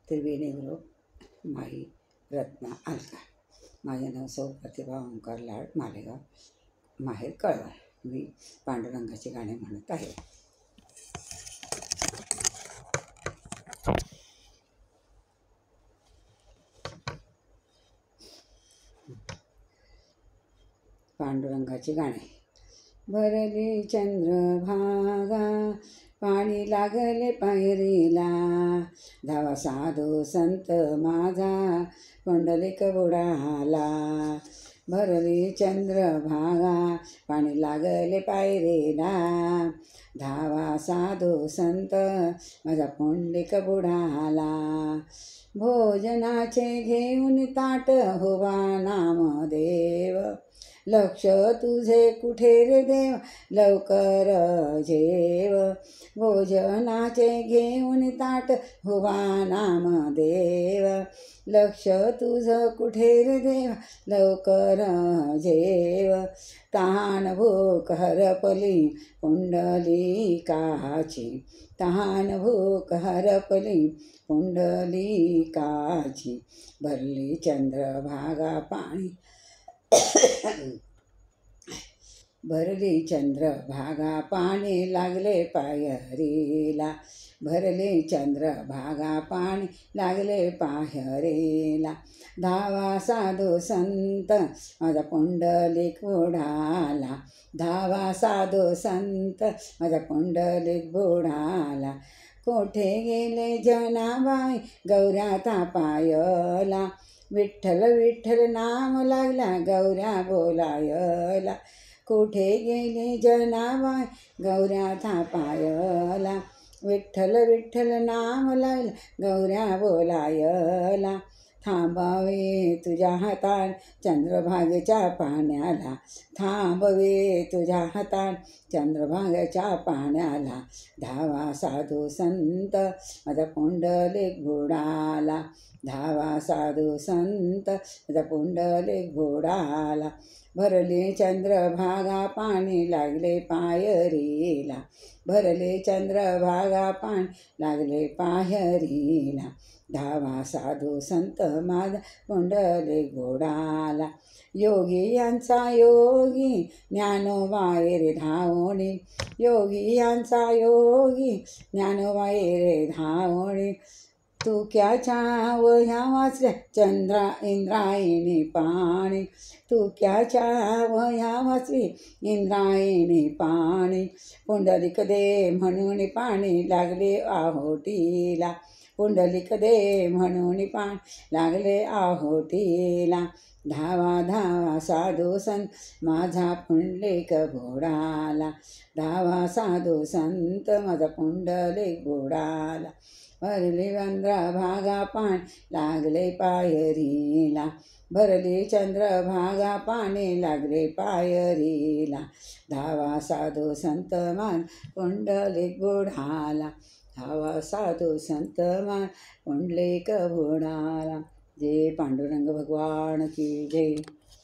त्रिवेणी group माई रत्ना अलका. माझे नाव सौ प्रतिभा ओंकार लाड, मालेगाव, माहेर कळवण. मी पांडुरंगाची गाणे म्हणत आहे. पांडुरंगाची गाणे. भरली चंद्रभागा, पाणी लागले पायरीला, धावा साधू संत माझा, पुंडलिक बुडाला. भरली चंद्रभागा, पाणी लागले पायरीला, धावा साधू संत माझा, पुंडलिक बुडाला. भोजनाचे घेऊन ताट होवा नामदेव, लक्ष तुझे कुठे रे देव, लवकर जेव. भोजनाचे घेऊन ताट होवा नामदेव, लक्ष तुझं कुठे रे देव, लवकर जेव. तहान भूक हरपली पुंडलिकाची, तहान भूक हरपली पुंडलिकाची. भरली चंद्रभागा पाणी भरली चंद्रभागा, पाणी लागले पायरीला, भरली चंद्रभागा, पाणी लागले पायरीला. धावा साधू संत माझा, पुंडलिक बुडाला, धावा साधू संत माझा, पुंडलिक बुडाला. कोठे गेले जनाबाई गौऱ्या तापायला, विठ्ठल विठ्ठल नाम लागला गौऱ्या बोलायला. कुठे गेले जनाबाई गौऱ्या थापायला, विठ्ठल विठ्ठल नाम लागला गौऱ्या बोलायला. थांबावे तुझ्या हातात चंद्रभागेच्या पाण्याला, थांबवे तुझ्या हातात चंद्रभागेच्या पाण्याला. धावा साधू संत माझा, पुंडलिक बुडाला, धावा साधू संत माझा, पुंडलिक बुडाला. भरले चंद्रभागा, पाणी लागले पायरीला, भरले चंद्रभागा, पाणी लागले पायरीला. धावा साधू संत माझा, पुंडलिक बुडाला. योगी यांचा योगी ज्ञानोबाई रे धावणी, योगी यांचा योगी ज्ञानोबाई रे धावणी. तुक्याच्या वह्या वाचल्या चंद्रा इंद्रायणी पाणी, तुक्याच्या वह्या वाचली इंद्रायणी पाणी. पुंडलिक दे म्हणून पाणी लागले आहोटीला, पुंडलिक दे म्हणून पाणी लागले आहोटीला. धावा धावा साधू संत माझा, पुंडलिक बुडाला, धावा साधू संत माझा, पुंडलिक बुडाला. भरली चंद्रभागा, पाणी लागले पायरीला, भरली चंद्रभागा, पाणी लागले पायरीला. धावा साधू संत माझा, पुंडलिक बुडाला, धावा साधू संत माझा, पुंडलिक बुडाला. जय पांडुरंग भगवान की जय.